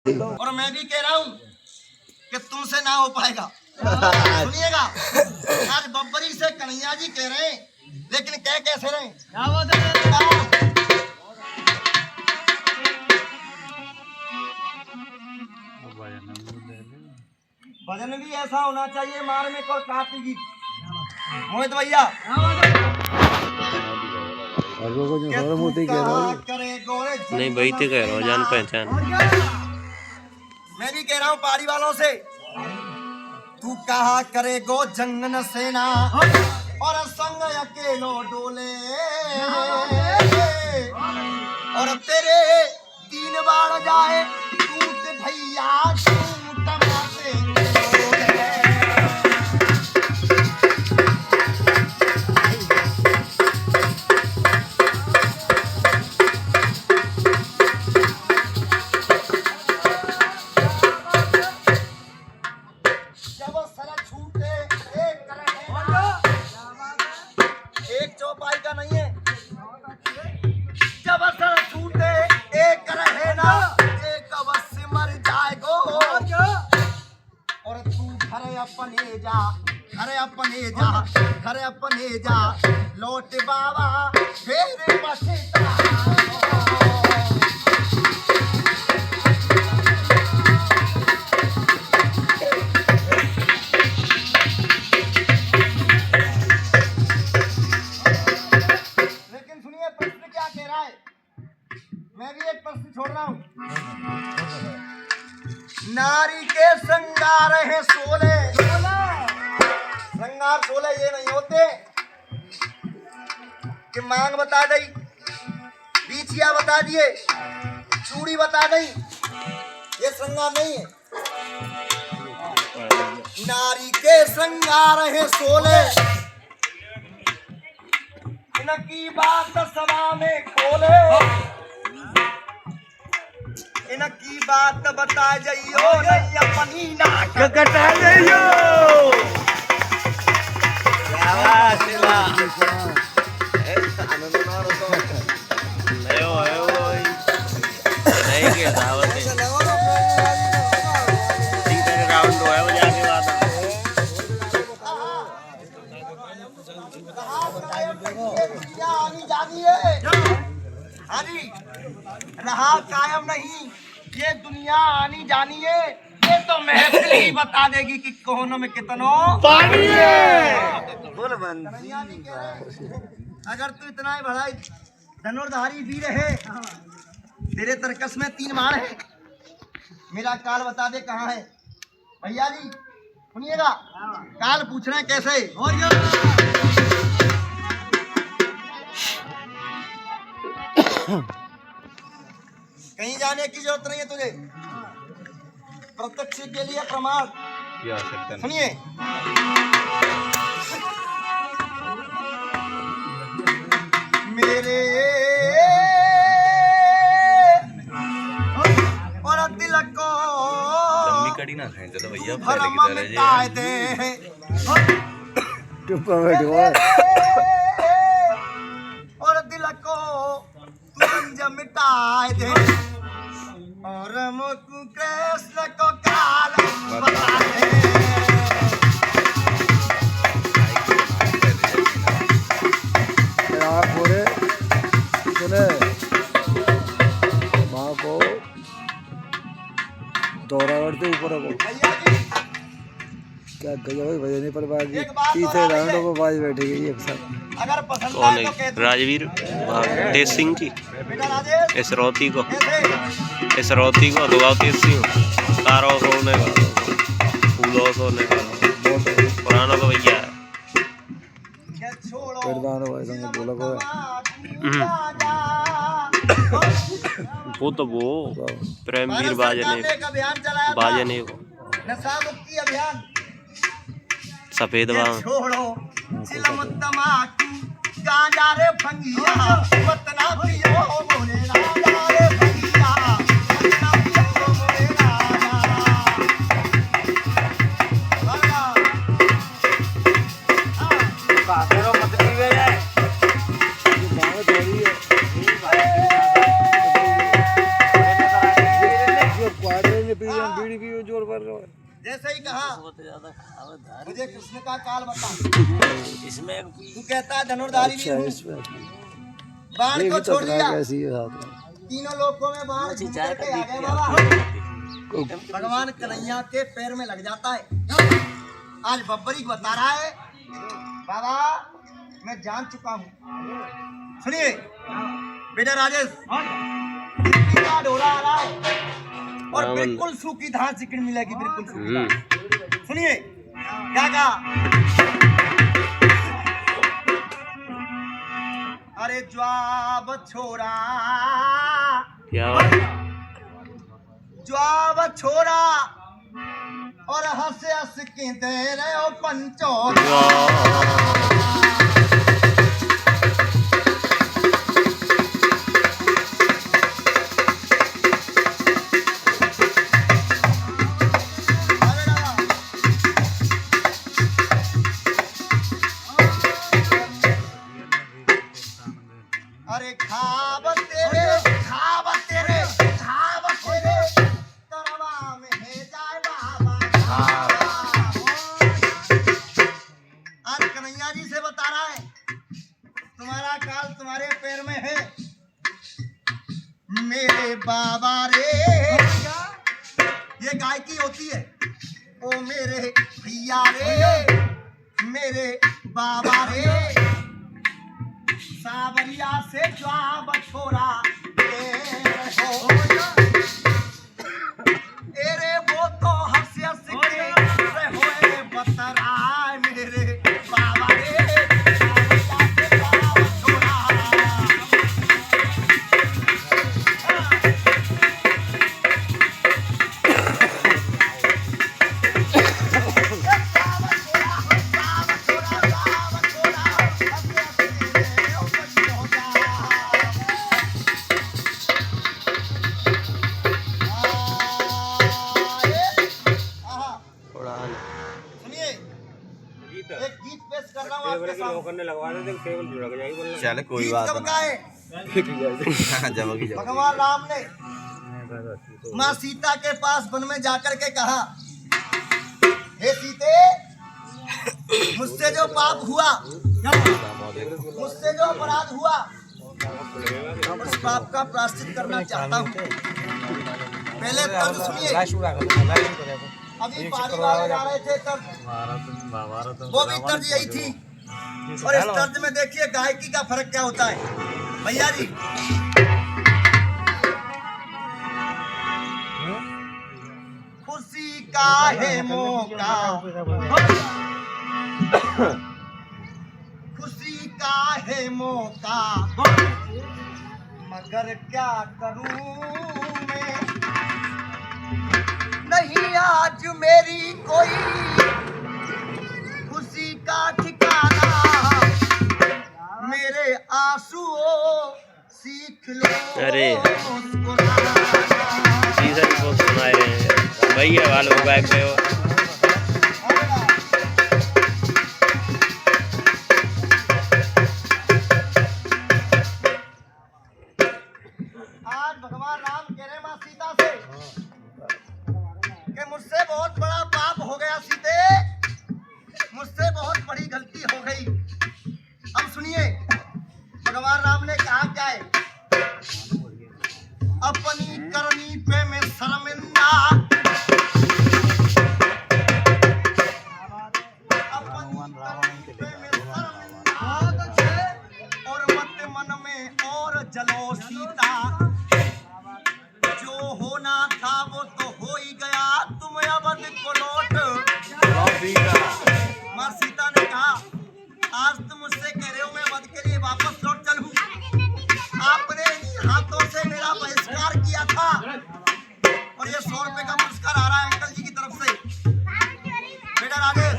और मैं भी कह रहा हूँ कि तुमसे ना हो पाएगा। सुनिएगा, आज बब्बरी से कन्हैया जी कह रहे हैं, लेकिन कह कैसे रहे? भजन भी ऐसा होना चाहिए, मार्मिक और काफी गीत। मोहित भैया नहीं भाई तो कह रहा हूँ जान पहचान। मैं भी कह रहा हूँ पहाड़ी वालों से, तू कहा करे गो जंगन सेना और संग अकेलो डोले, और तेरे 3 बार जाए टूट भैया टूट माते डोले। एक चौपाई का नहीं है, जब असर छूटे एक रहे ना, एक अवश्य मर जाएगो। और तू घरे अपने जा, घरे अपने जा, घरे अपने जा, लौट बाबा फिर पछता। मैं भी एक प्रश्न छोड़ रहा हूँ। नारी के श्रृंगार है 16, श्रृंगार 16 ये नहीं होते कि मांग बता गई, बीछिया बता दिए, चूड़ी बता गई, ये श्रृंगार नहीं है। नारी के श्रृंगार है 16, इनकी बात सभा में खोले, इनकी बात बता जाइयो, नहीं अपनी नाक कटा जाइयो। रहा कायम नहीं ये दुनिया आनी जानी है, ये तो महफिल ही बता देगी कि कोहनों में कितनों पानी है। बोल बंद। अगर तू इतना ही बड़ा धनुर्धारी वीर है, तेरे तरकस में 3 बाण है, मेरा काल बता दे कहाँ है। भैया जी सुनिएगा, काल पूछना है कैसे। कहीं जाने की जरूरत नहीं है तुझे, प्रत्यक्ष के लिए प्रमाण सुनिए। मेरे और दिल को कड़ी ना खाएं तो भैया भरम मिटाए दे, और दिल को तुरंज मिटाए दे, और मुख कृष्ण को काल बता दे। सुने माँ को दौरा करते ऊपर को क्या गया भाई भजन पर बाजी तीसरे राउंड को बाज बैठेगी एक साथ। अगर पसंद कौन आए तो है? कहते राजवीर तेज सिंह की, बेटा राजेश इसरौती को, कैसे इसरौती को दुगाव तेज सिंह, तारों सोने का, फूलों सोने का, पुरानों को भैया है। प्रधान भाई संग बोला को वो तो वो प्रेमवीर बाजने को नशा मुक्ति अभियान सफेद बांग छोड़ो चिलम तमाकू गांजा रे भंगिया वतना पियो मोरे राजा रे भंगिया वतना पियो मोरे राजा। काफेरो मत पीवे जाए बांग थोड़ी है। पी रहे हैं, बीड़ी पियो जोर पर रहो। जैसे ही कहा मुझे कृष्ण का काल बता। इसमें तू कहता है धनुर्धारी अच्छा वीर इसमें हूँ। बाण ये को भी तो छोड़ अपना दिया, कैसी है साथ में। तीनों लोकों में बाण घूम करके आ गए बाबा। भगवान कन्हैया के पैर में लग जाता है। आज बब्बरी को बता रहा है बाबा मैं जान चुका हूँ। सुनिए बेटा राजेश, इतनी का डोरा आ रहा है और बिल्कुल सूखी धान चिकन मिलेगी, बिल्कुल सूखी धान। सुनिए क्या कहा, अरे ज्वाब छोरा, क्या ज्वाब छोरा और हंस हंस के दे रहे हो पंचो। अरे खाब तेरे खाब तेरे खाब तेरे तरवा में है जाए बाबा। आज कन्हैया जी से बता रहा है तुम्हारा काल तुम्हारे पैर में है मेरे बाबा रे। ये गायकी होती है, ओ मेरे भैया रे मेरे बाबा रे। सावरिया से ज्वाब छोरा हो एरे वो तो हंस हंस के होए बतराए मेरे बाबा रे। सावरिया से ज्वाब छोरा। सुनिए एक गीत पेश कर रहा हूँ आपके सामने। चल कोई गीत बात कब गाए? नहीं। भगवान राम ने माँ सीता के पास वन में जाकर के कहा, हे सीते मुझसे जो पाप हुआ, मुझसे जो अपराध हुआ, उस पाप का प्रायश्चित करना चाहता हूँ। पहले तर्ज सुनिए, अभी पानी वाले जा रहे थे तर्ज, वो भी तर्ज यही थी। और इस तर्ज में देखिए गायकी का फर्क क्या होता है भैया जी। खुशी का है मौका, खुशी का है मौका, मगर क्या करूं मैं, नहीं आज मेरी कोई खुशी का ठिकाना। मेरे आंसुओं सीख लो अरे। मुस्कुराना। सीजन को सुनाए भैया वालों बैग पे हो। आज भगवान राम कह रहे माँ सीता से कि मुझसे बहुत बड़ा पाप हो गया सीते, मुझसे बहुत बड़ी गलती हो गई। अब सुनिए भगवान राम ने कहा क्या है, अपनी करनी पे मैं शर्मिंदा, अपनी करनी पे मैं शर्मिंदा, और मत मन में और जलो सीता, जो होना था वो तो हो ही गया, तुम अवध को लौट। माँ सीता ने कहा आज तुम मुझसे कह रहे हो मैं वध के लिए वापस लौट चलूं, आपने इन्हीं हाथों से मेरा बहिष्कार किया था और ये 100 रुपए का पुरस्कार आ रहा है अंकल जी की तरफ से। बेटा राजेश,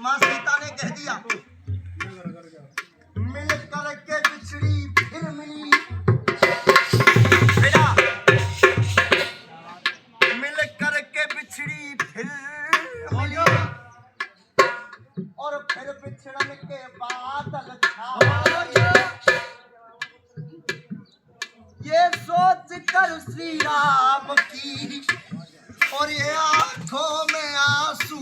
माँ सीता ने कह दिया मिल करके बिछड़ी फिर मिली, बेटा मिल करके बिछड़ी फिर मिली, और फिर बिछड़न के बादल छाए। ये सोच कर श्री राम की और ये आंखों में आंसू।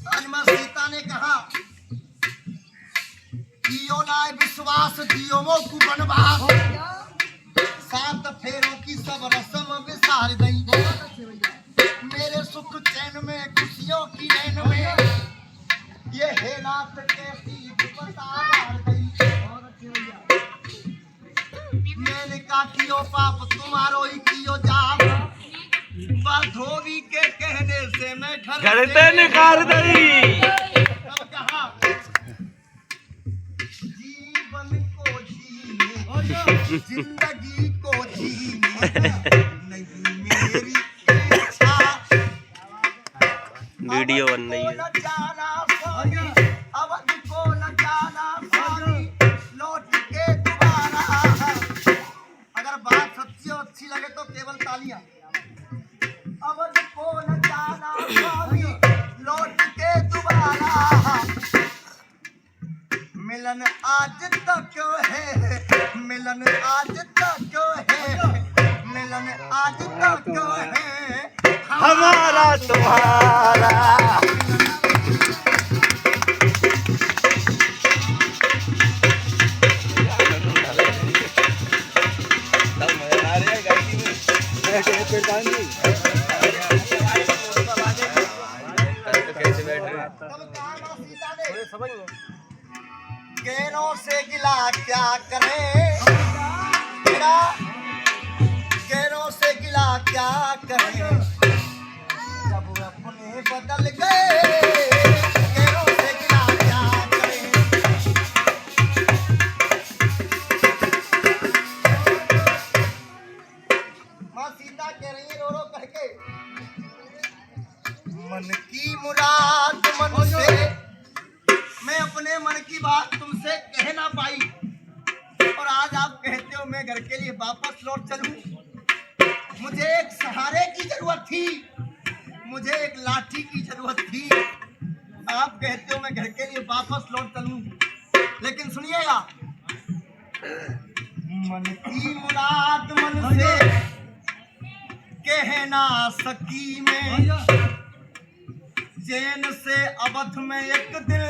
आज मां सीता ने कहा कियो ना विश्वास दियो मो को बनवास। 7 फेरों की सब रस्म विसार दई। मेरे सुख चैन में खुशियों की रैन में ये है नाथ कैसी बता गई। मैंने कहा कियो पाप तुम्हारो ही कियो जाप। धोबी के कहने से मैं घर से निकाल दी। अब कहा जीवन को जीने जिंदगी को जीने नहीं मेरी इच्छा। वीडियो बन रही है। अवध को न जाना स्वामी लौट के दोबारा। अगर बात सच्ची और अच्छी लगे तो केवल तालियां। अवध को न जाना स्वामी लौट के दोबारा। मिलन आज तक है मिलन आज तक है मिलन आज तक है हमारा तुम्हारा। गैरों से गिला क्या करें मेरा गैरों से गिला क्या करें जब अपने बदल गए। गैरों से गिला क्या करें। मां सीता कह रही है रो रो करके मन की मुराद मन से मैं अपने मन की बात तुमसे कह ना पाई। और आज आप कहते हो मैं घर के लिए वापस लौट चलूं। मुझे एक सहारे की जरूरत थी मुझे एक लाठी की जरूरत थी। आप कहते हो मैं घर के लिए वापस लौट चलूं। लेकिन सुनिएगा मन की मुराद मन से कह ना सकी मैं। चैन से अवध में एक दिल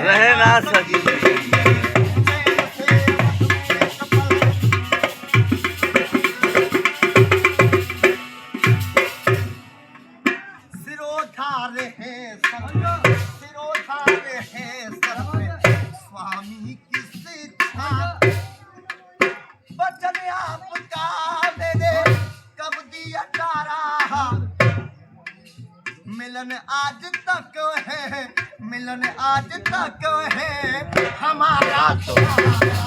रह ना सकी। चैन से अवध में एक पल। सिरोधार है सर सिरोधार है सर स्वामी की शिक्षा। वचन आपका मैंने कब दिया तारा। मिलन आज तक है मिलन आज तक है हमारा तुम्हारा।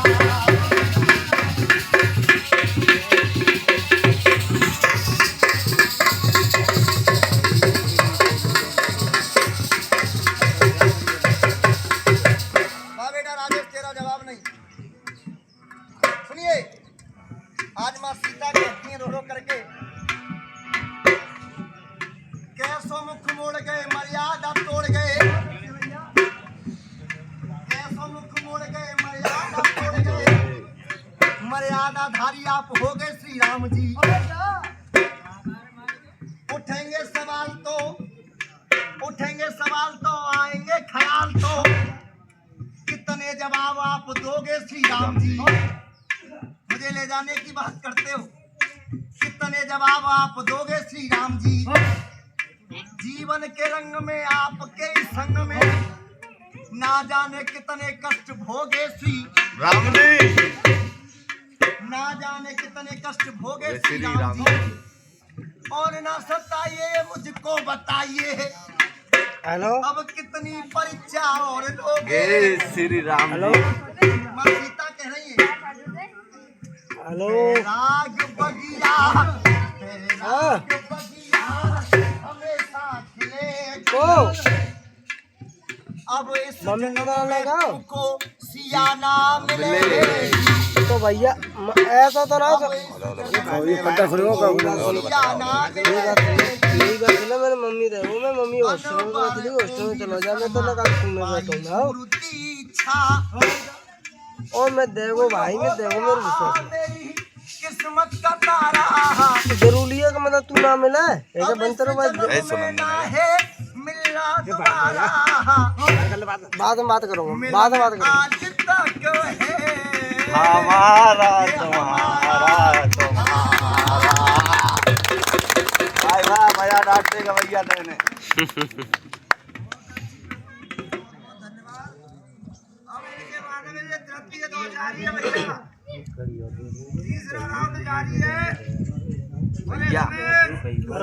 बेटा राजेश तेरा जवाब नहीं। सुनिए आज मां सीता कहती है रो रो करके कैसो मुख मोड़ गए मर्यादा तोड़ गए। कैसो मुख मोड़ गए मर्यादा तोड़ गए। मर्यादा धारी आप हो गए श्री राम जी। उठेंगे सवाल तो आएंगे ख्याल तो। कितने जवाब आप दोगे श्री राम जी। मुझे ले जाने की बात करते हो। कितने जवाब आप दोगे श्री राम जी। जीवन के रंग में आपके संग में ना जाने कितने कष्ट भोगे श्री राम जी। ना जाने कितने कष्ट भोगे श्री राम जी। और ना सताइए मुझको बताइए हेलो अब कितनी परीक्षा और लोगे श्री राम। हेलो मां सीता कह रही है हेलो राग बगिया राग बगिया हमेशा खिले। अब इस मम्मी को तो लगाओ को सिया ना मिले। तो भैया ऐसा तो ना ये पट्टा खुलेगा सिया ना मिले। यही बात है ना मेरी मम्मी रहे वो मैं मम्मी हॉस्टल में बैठी हॉस्टल में चला जा। मैं तो ना कल सुनने बैठूंगा और मैं देखो भाई मैं देखो मेरे विश्वास किस्मत का तारा जरूरी है कि मतलब तू ना मिला है एक बनतर है मिलना दोबारा बाद में बात करूंगा बाद में बात करूंगा आज तक है हमारा तुम्हारा भाई वाह मजा डांटेगा भैया तेने अब इसके बाद में ये तरक्की के दौर जारी है भैया तीसरा राउंड जारी है भैया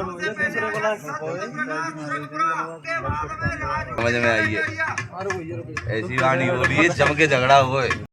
सबसे पहले आया सत्य प्रकाश सुरपुरा के बाद में राज समझ में आई है ऐसी वाणी हो रही है जम के झगड़ा हुआ है